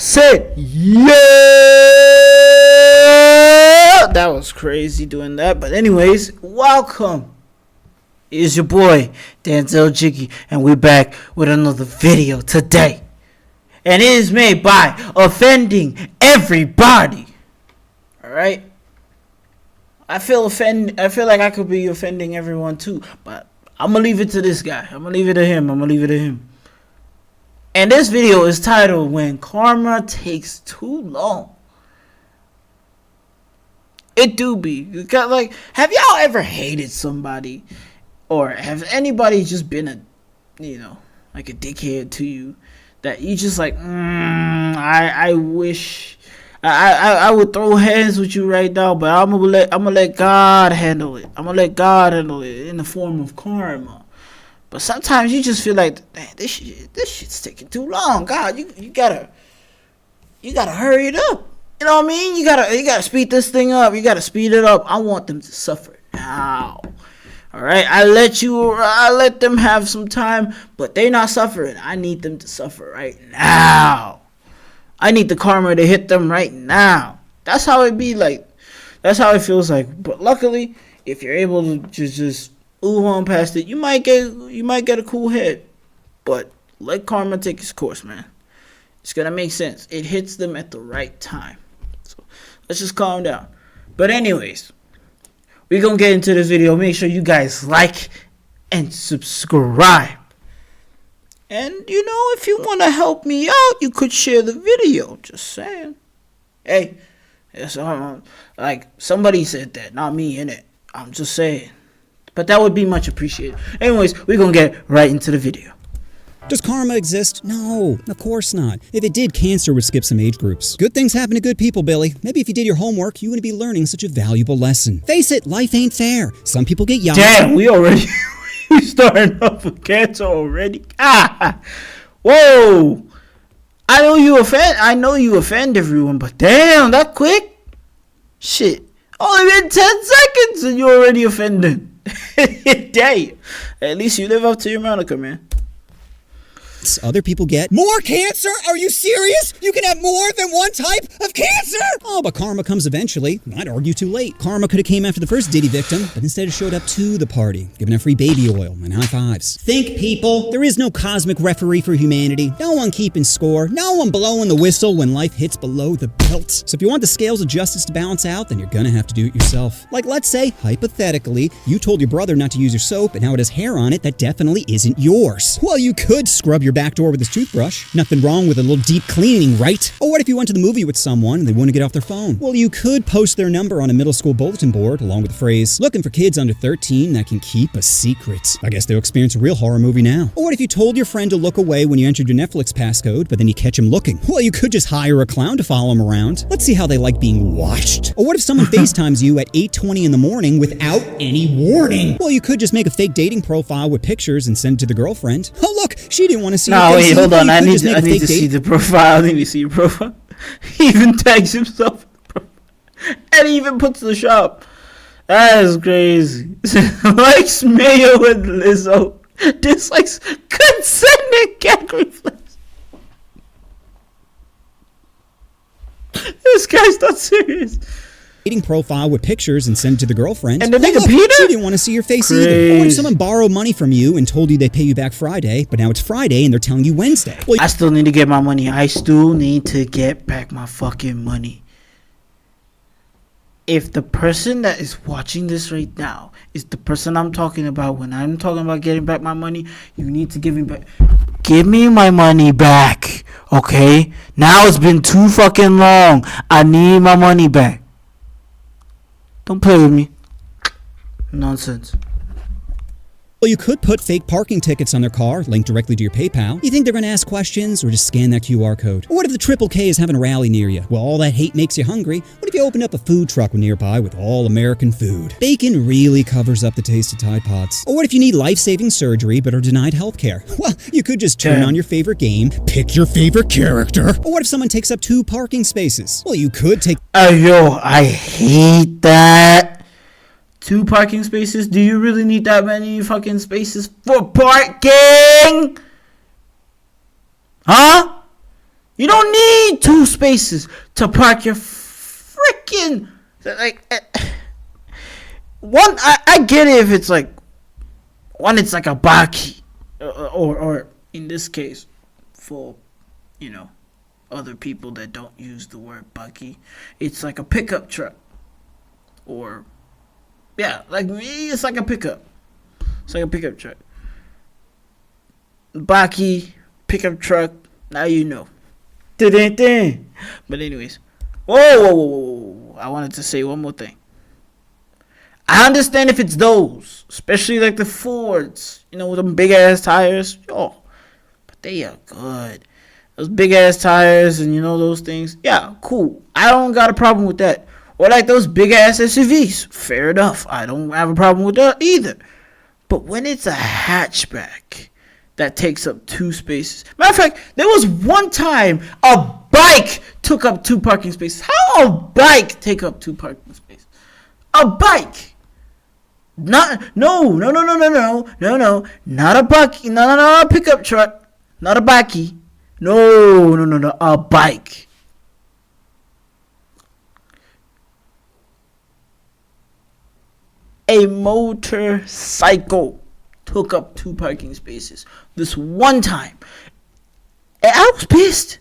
said, yeah, that was crazy doing that. But anyways, welcome. It's your boy Denzel Jiggy, and we're back with another video today. And it is made by Offending Everybody. Alright? I feel like I could be offending everyone too, but I'm gonna leave it to this guy. I'm gonna leave it to him. And this video is titled When Karma Takes Too Long. It do be. Like, have y'all ever hated somebody? Or have anybody just been a dickhead to you? That you just like, I wish I would throw hands with you right now, but I'm gonna let God handle it. I'm gonna let God handle it in the form of karma. But sometimes you just feel like, man, this shit's taking too long. God, you gotta hurry it up. You know what I mean? You gotta speed this thing up. You gotta speed it up. I want them to suffer now. All right, I let them have some time, but they're not suffering. I need them to suffer right now. I need the karma to hit them right now. That's how it be like. That's how it feels like. But luckily, if you're able to just move on past it, you might get a cool head. But let karma take its course, man. It's gonna make sense. It hits them at the right time. So let's just calm down. But anyways, we're gonna get into this video. Make sure you guys like and subscribe. And if you wanna help me out, you could share the video. Just saying. Hey, like somebody said that, not me, innit? I'm just saying. But that would be much appreciated. Anyways, we're gonna get right into the video. Does karma exist? No, of course not. If it did, cancer would skip some age groups. Good things happen to good people, Billy. Maybe if you did your homework, you wouldn't be learning such a valuable lesson. Face it, life ain't fair. Some people get young. Damn, we starting off with cancer already. Whoa. I know you offend everyone, but damn, that quick? Shit. Only been 10 seconds and you're already offended. Damn. At least you live up to your moniker, man. Other people get more cancer? Are you serious? You can have more than one type of cancer? Oh, but karma comes eventually. I'd argue too late. Karma could have came after the first Diddy victim, but instead it showed up to the party, giving her free baby oil and high fives. Think, people. There is no cosmic referee for humanity. No one keeping score. No one blowing the whistle when life hits below the belt. So if you want the scales of justice to balance out, then you're gonna have to do it yourself. Like, let's say, hypothetically, you told your brother not to use your soap and now it has hair on it that definitely isn't yours. Well, you could scrub your back door with his toothbrush. Nothing wrong with a little deep cleaning, right? Or what if you went to the movie with someone and they wouldn't get off their phone? Well, you could post their number on a middle school bulletin board along with the phrase, looking for kids under 13 that can keep a secret. I guess they'll experience a real horror movie now. Or what if you told your friend to look away when you entered your Netflix passcode, but then you catch him looking? Well, you could just hire a clown to follow him around. Let's see how they like being watched. Or what if someone FaceTimes you at 8:20 in the morning without any warning? Well, you could just make a fake dating profile with pictures and send it to the girlfriend. Oh, look, she didn't want to see your face. Wait, hold on. I need to see the profile. I need to see your profile. He even tags himself. And he even puts the shop. That is crazy. Likes Mayo and Lizzo. Dislikes consenting gag reflex. This guy's not serious. Dating profile with pictures and send it to the girlfriend. And the nigga look, Peter? She didn't want to see your face Crazy. either. Or what if someone borrowed money from you and told you they'd pay you back Friday, but now it's Friday and they're telling you Wednesday? Well, I still need to get my money. I still need to get back my fucking money. If the person that is watching this right now is the person I'm talking about when I'm talking about getting back my money, you need to give me back. Give me my money back, okay? Now it's been too fucking long. I need my money back. Don't play with me. Nonsense. Well, you could put fake parking tickets on their car, linked directly to your PayPal. You think they're going to ask questions or just scan that QR code? Or what if the Triple K is having a rally near you? Well, all that hate makes you hungry. What if you opened up a food truck nearby with all American food? Bacon really covers up the taste of Tide Pods. Or what if you need life-saving surgery but are denied healthcare? Well, you could just turn on your favorite game, pick your favorite character. Or what if someone takes up 2 parking spaces? Well, you could take... Yo, I hate that. 2 parking spaces? Do you really need that many fucking spaces for parking? Huh? You don't need 2 spaces to park your freaking like. One, I get it if it's like one. It's like a baki, or in this case, for other people that don't use the word baki, it's like a pickup truck, or like me, it's like a pickup. It's like a pickup truck. Baki, pickup truck. Now you know. But anyways, whoa! I wanted to say one more thing. I understand if it's those, especially like the Fords, with them big ass tires. But they are good. Those big ass tires and those things. Yeah, cool. I don't got a problem with that. Or like those big ass SUVs. Fair enough. I don't have a problem with that either. But when it's a hatchback that takes up 2 spaces. Matter of fact, there was one time a bike took up 2 parking spaces. How a bike take up 2 parking spaces? A bike. No, not a bike, not a pickup truck, not a bikey. No, a bike. A motorcycle took up 2 parking spaces this one time. And I was pissed.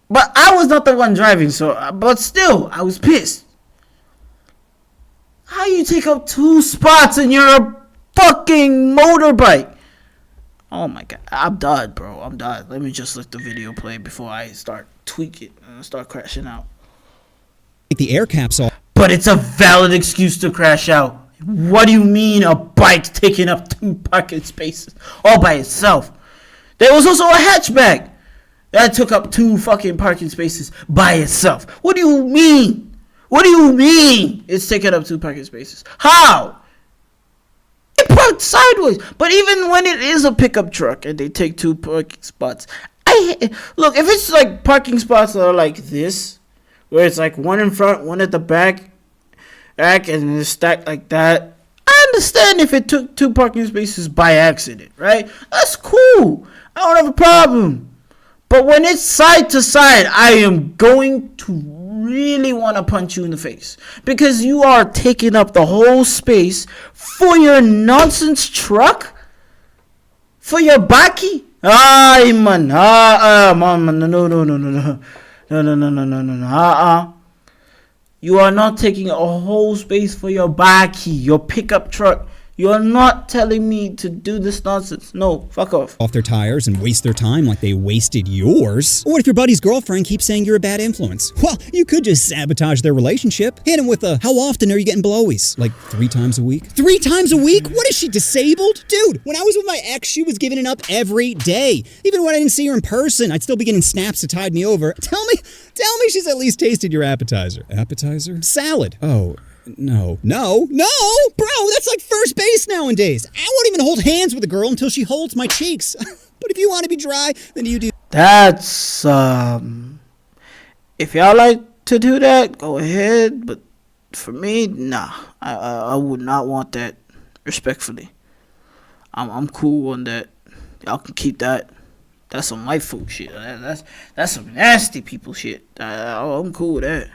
But I was not the one driving, but still, I was pissed. How you take up 2 spots and you're a fucking motorbike? Oh my god, I'm done, bro. I'm done. Let me just let the video play before I start tweaking and start crashing out. Take the air caps off. But it's a valid excuse to crash out. What do you mean a bike taking up 2 parking spaces all by itself? There was also a hatchback that took up 2 fucking parking spaces by itself. What do you mean? What do you mean it's taking up 2 parking spaces? How? It parked sideways. But even when it is a pickup truck and they take 2 parking spots, look, if it's like parking spots that are like this, where it's like one in front, one at the back, and it's stacked like that, I understand if it took 2 parking spaces by accident, right? That's cool. I don't have a problem. But when it's side to side, I am going to really want to punch you in the face, because you are taking up the whole space for your nonsense truck, for your baki. Man, no. You are not taking a whole space for your baki, your pickup truck. You are not telling me to do this nonsense. No, fuck off. Off their tires and waste their time like they wasted yours. Or what if your buddy's girlfriend keeps saying you're a bad influence? Well, you could just sabotage their relationship. Hit him with a, how often are you getting blowies? Like 3 times a week? 3 times a week? What is she, disabled? Dude, when I was with my ex, she was giving it up every day. Even when I didn't see her in person, I'd still be getting snaps to tide me over. Tell me she's at least tasted your appetizer. Appetizer? Salad. Oh. No, bro, that's like first base nowadays. I won't even hold hands with a girl until she holds my cheeks. But if you want to be dry, then you do. That's, if y'all like to do that, go ahead. But for me, nah, I would not want that, respectfully. I'm cool on that. Y'all can keep that. That's some white folk shit. That's some nasty people shit. I'm cool with that.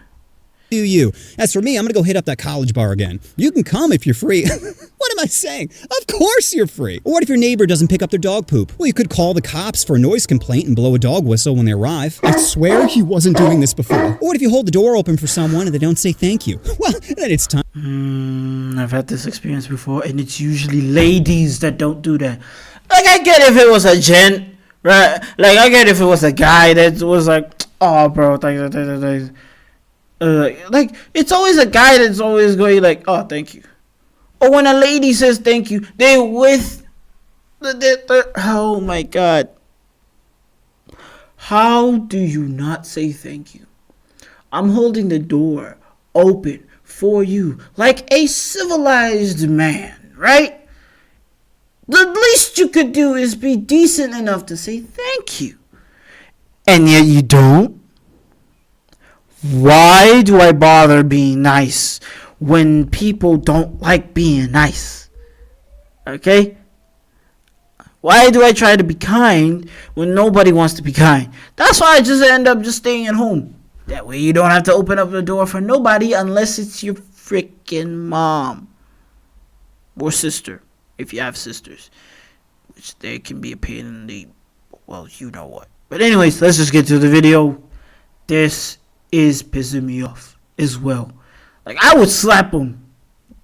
Do you? As for me, I'm gonna go hit up that college bar again. You can come if you're free. What am I saying? Of course you're free. Or what if your neighbor doesn't pick up their dog poop? Well, you could call the cops for a noise complaint and blow a dog whistle when they arrive. I swear he wasn't doing this before. Or what if you hold the door open for someone and they don't say thank you? Well, then it's time. I've had this experience before, and it's usually ladies that don't do that. Like, I get if it was a gent, right? Like, I get if it was a guy that was like, oh, bro, thanks. Like, it's always a guy that's always going like, oh, thank you. Or when a lady says thank you, they with oh my god. How do you not say thank you? I'm holding the door open for you like a civilized man, right? The least you could do is be decent enough to say thank you. And yet you don't. Why do I bother being nice when people don't like being nice? Okay? Why do I try to be kind when nobody wants to be kind? That's why I just end up just staying at home. That way you don't have to open up the door for nobody unless it's your freaking mom. Or sister, if you have sisters. Which they can be a pain in the... Well, you know what. But anyways, let's just get to the video. This is pissing me off as well. Like, I would slap him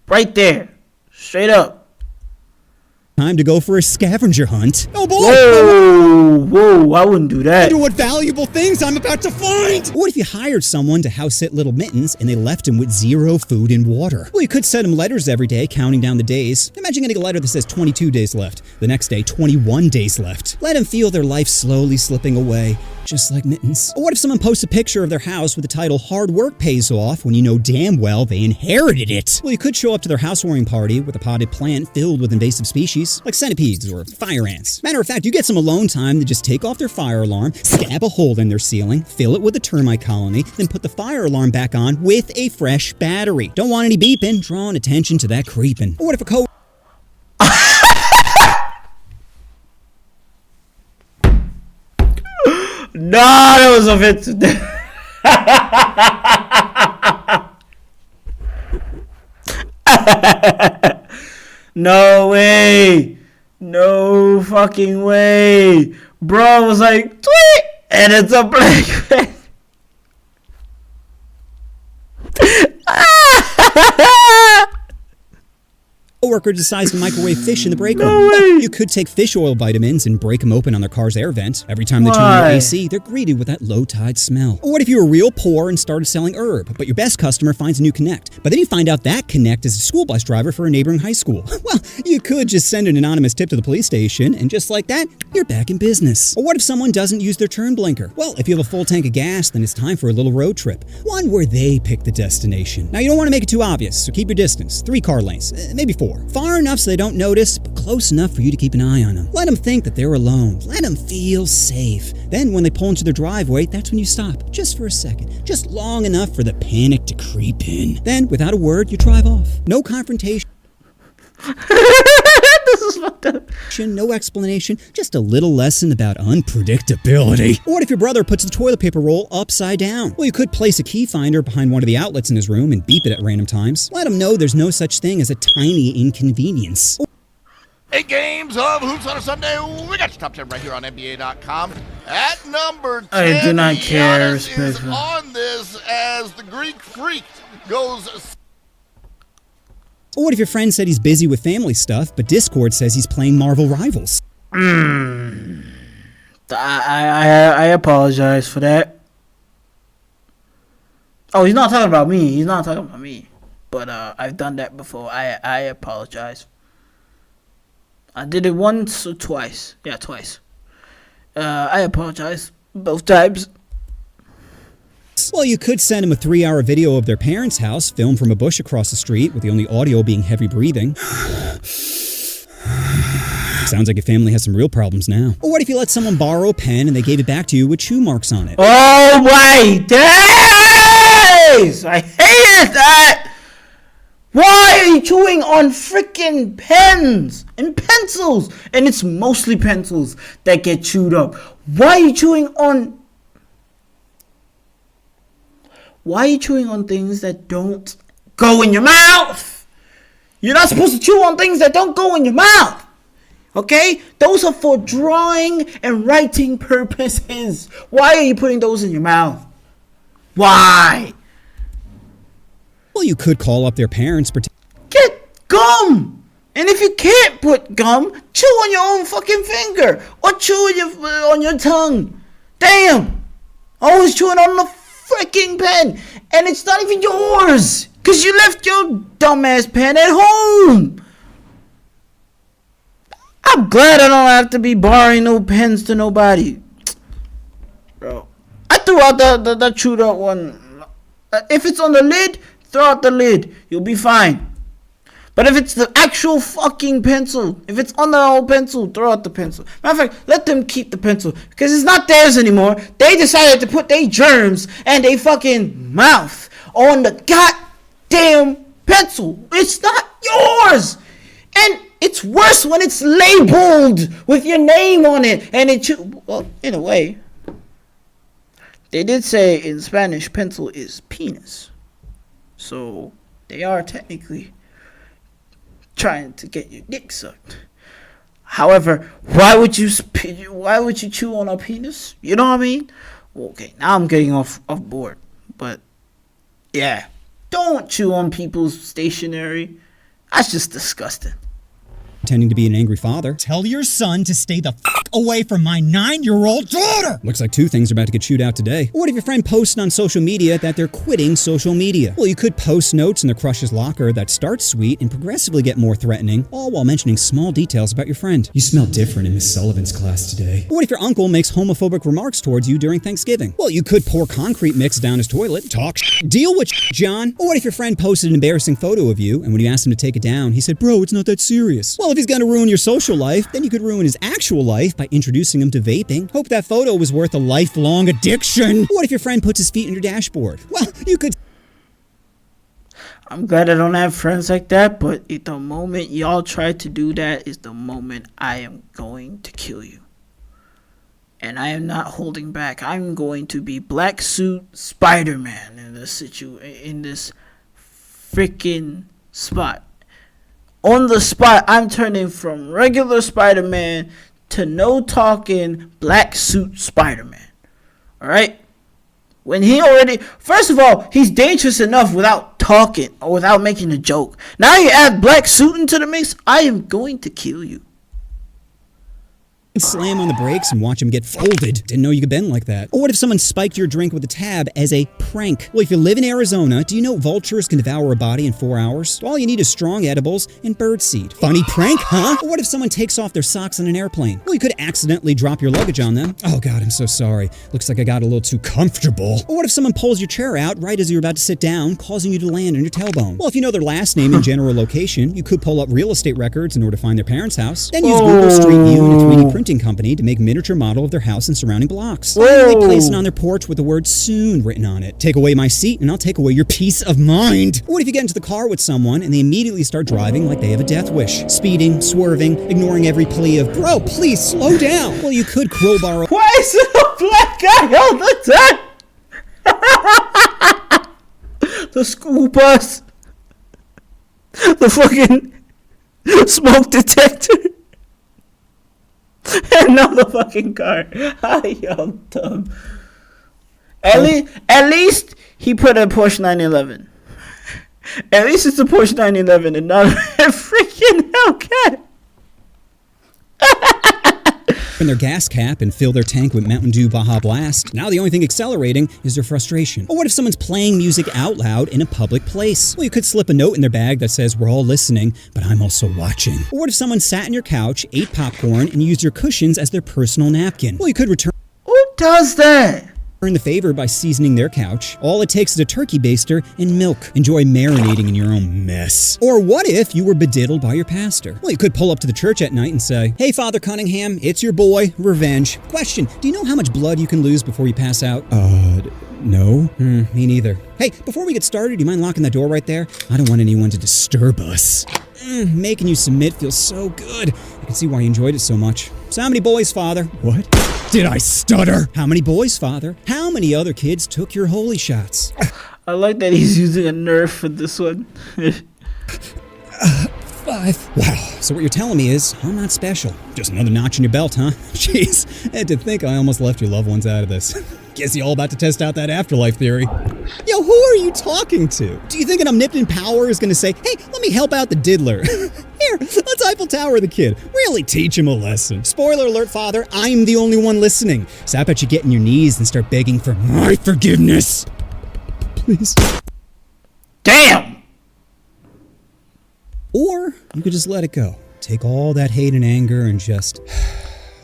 right there. Straight up. Time to go for a scavenger hunt. Oh boy! Whoa, I wouldn't do that. Wonder what valuable things I'm about to find! What if you hired someone to house sit little Mittens and they left him with 0 food and water? Well, you could send him letters every day, counting down the days. Imagine getting a letter that says 22 days left. The next day, 21 days left. Let him feel their life slowly slipping away, just like Mittens. Or what if someone posts a picture of their house with the title, "Hard work pays off," when you know damn well they inherited it? Well, you could show up to their housewarming party with a potted plant filled with invasive species, like centipedes or fire ants. Matter of fact, you get some alone time to just take off their fire alarm, stab a hole in their ceiling, fill it with a termite colony, then put the fire alarm back on with a fresh battery. Don't want any beeping, drawing attention to that creeping. Or what if a No, that was offensive. No way. No fucking way. Bro was like, tweet, and it's a black man. A worker decides to microwave fish in the break room. No way. You could take fish oil vitamins and break them open on their car's air vent. Every time they turn on their AC, they're greeted with that low-tide smell. Or what if you were real poor and started selling herb, but your best customer finds a new connect, but then you find out that connect is a school bus driver for a neighboring high school? Well, you could just send an anonymous tip to the police station, and just like that, you're back in business. Or what if someone doesn't use their turn blinker? Well, if you have a full tank of gas, then it's time for a little road trip. One where they pick the destination. Now, you don't want to make it too obvious, so keep your distance. 3 car lanes, maybe 4. Far enough so they don't notice, but close enough for you to keep an eye on them. Let them think that they're alone. Let them feel safe. Then when they pull into their driveway, that's when you stop. Just for a second. Just long enough for the panic to creep in. Then, without a word, you drive off. No confrontation. This is fucked up. No explanation, just a little lesson about unpredictability. Or what if your brother puts the toilet paper roll upside down? Well, you could place a key finder behind one of the outlets in his room and beep it at random times. Let him know there's no such thing as a tiny inconvenience. 8 games of Hoops on a Sunday. We got your top 10 right here on NBA.com. At number 10, I do not care, Giannis is on this as the Greek Freak goes... Or what if your friend said he's busy with family stuff, but Discord says he's playing Marvel Rivals? I apologize for that. Oh, he's not talking about me. He's not talking about me. But I've done that before. I apologize. I did it once or twice. Yeah, twice. I apologize both times. Well, you could send him a 3-hour video of their parents' house, filmed from a bush across the street, with the only audio being heavy breathing. Sounds like your family has some real problems now. Or what if you let someone borrow a pen and they gave it back to you with chew marks on it? Oh my days! I hated that! Why are you chewing on freaking pens and pencils? And it's mostly pencils that get chewed up. Why are you chewing on... Why are you chewing on things that don't go in your mouth? You're not supposed to chew on things that don't go in your mouth. Okay? Those are for drawing and writing purposes. Why are you putting those in your mouth? Why? Well, you could call up their parents. Get gum! And if you can't put gum, chew on your own fucking finger. Or chew on your tongue. Damn! Always chewing on the freaking pen, and it's not even yours because you left your dumbass pen at home. I'm glad I don't have to be borrowing no pens to nobody, bro. I threw out the chewed up one. If it's on the lid, throw out the lid. You'll be fine. But if it's the actual fucking pencil, if it's on the old pencil, throw out the pencil. Matter of fact, let them keep the pencil because it's not theirs anymore. They decided to put their germs and their fucking mouth on the goddamn pencil. It's not yours. And It's worse when it's labeled with your name on it. And well, in a way, they did say in Spanish, pencil is penis. So they are technically trying to get your dick sucked. However, why would you chew on a penis? You know what I mean? Okay, now I'm getting off board. But yeah, don't chew on people's stationery. That's just disgusting. Pretending to be an angry father. Tell your son to stay the fuck away from my 9-year-old daughter! Looks like two things are about to get chewed out today. Or what if your friend posts on social media that they're quitting social media? Well, you could post notes in their crush's locker that start sweet and progressively get more threatening, all while mentioning small details about your friend. You smell different in Miss Sullivan's class today. Or what if your uncle makes homophobic remarks towards you during Thanksgiving? Well, you could pour concrete mix down his toilet, talk deal with John. Or what if your friend posted an embarrassing photo of you, and when you asked him to take it down, he said, bro, it's not that serious. Well, if he's gonna ruin your social life, then you could ruin his actual life by introducing him to vaping. Hope that photo was worth a lifelong addiction. What if your friend puts his feet in your dashboard? Well, you could... I'm glad I don't have friends like that, but at the moment y'all try to do that is the moment I am going to kill you. And I am not holding back. I'm going to be Black Suit Spider-Man in this freaking spot. On the spot, I'm turning from regular Spider-Man to no talking Black Suit Spider-Man. Alright? When he already... First of all, he's dangerous enough without talking or without making a joke. Now you add Black Suit into the mix, I am going to kill you. Slam on the brakes and watch him get folded. Didn't know you could bend like that. Or what if someone spiked your drink with a tab as a prank? Well, if you live in Arizona, do you know vultures can devour a body in 4 hours? All you need is strong edibles and birdseed. Funny prank, huh? Or what if someone takes off their socks on an airplane? Well, you could accidentally drop your luggage on them. Oh God, I'm so sorry. Looks like I got a little too comfortable. Or what if someone pulls your chair out right as you're about to sit down, causing you to land on your tailbone? Well, if you know their last name and general location, you could pull up real estate records in order to find their parents' house. Then use Google Street View and a 3D printing company to make a miniature model of their house and surrounding blocks. Finally place it on their porch with the word soon written on it. Take away my seat and I'll take away your peace of mind. What if you get into the car with someone and they immediately start driving like they have a death wish? Speeding, swerving, ignoring every plea of, bro, please slow down. Well, you could crowbar... Why is it a black guy all the time? The school bus. The fucking smoke detector. Another fucking car. How y'all dumb? At least he put a Porsche 911. At least it's a Porsche 911 and not a freaking Hellcat. In their gas cap and fill their tank with Mountain Dew Baja Blast. Now the only thing accelerating is their frustration. Or what if someone's playing music out loud in a public place? Well, you could slip a note in their bag that says, we're all listening, but I'm also watching. Or what if someone sat on your couch, ate popcorn, and used your cushions as their personal napkin? Well, you could return... Who does that? Earn the favor by seasoning their couch. All it takes is a turkey baster and milk. Enjoy marinating in your own mess. Or what if you were bediddled by your pastor? Well, you could pull up to the church at night and say, hey, Father Cunningham, it's your boy, Revenge. Question, do you know how much blood you can lose before you pass out? No. Me neither. Hey, before we get started, do you mind locking that door right there? I don't want anyone to disturb us. Making you submit feels so good. I can see why you enjoyed it so much. So how many boys, Father? What? Did I stutter? How many boys, Father? How many other kids took your holy shots? I like that he's using a Nerf for this one. 5. Wow. So what you're telling me is, I'm not special. Just another notch in your belt, huh? Jeez. And to think I almost left your loved ones out of this. Guess you're all about to test out that afterlife theory. Yo, who are you talking to? Do you think an omnipotent power is going to say, hey, let me help out the diddler? Here, let's Eiffel Tower the kid. Really teach him a lesson. Spoiler alert, Father, I'm the only one listening. So how about you get on your knees and start begging for my forgiveness? Please. Damn! Or you could just let it go. Take all that hate and anger and just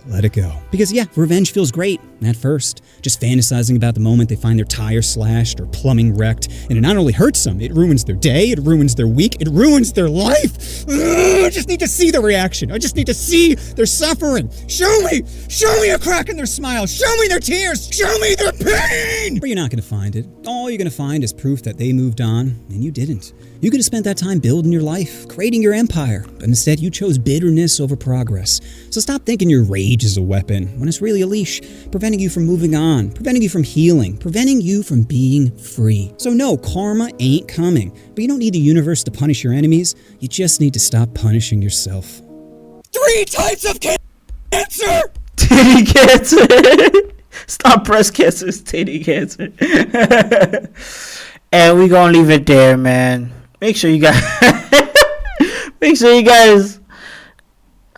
let it go. Because yeah, revenge feels great at first. Just fantasizing about the moment they find their tire slashed or plumbing wrecked. And it not only hurts them, it ruins their day, it ruins their week, it ruins their life. I just need to see the reaction. I just need to see their suffering. Show me a crack in their smile. Show me their tears. Show me their pain. But you're not going to find it. All you're going to find is proof that they moved on and you didn't. You could have spent that time building your life, creating your empire, but instead you chose bitterness over progress. So stop thinking your rage is a weapon, when it's really a leash, preventing you from moving on, preventing you from healing, preventing you from being free. So no, karma ain't coming, but you don't need the universe to punish your enemies, you just need to stop punishing yourself. 3 types of cancer! Titty cancer. Stop breast cancer, it's titty cancer. And we gonna leave it there, man. Make sure you guys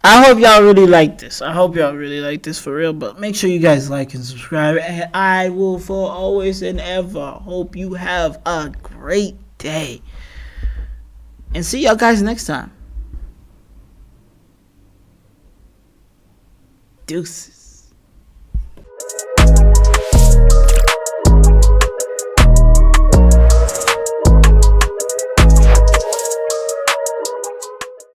I hope y'all really like this. I hope y'all really like this for real. But make sure you guys like and subscribe. And I will for always and ever hope you have a great day. And see y'all guys next time. Deuces.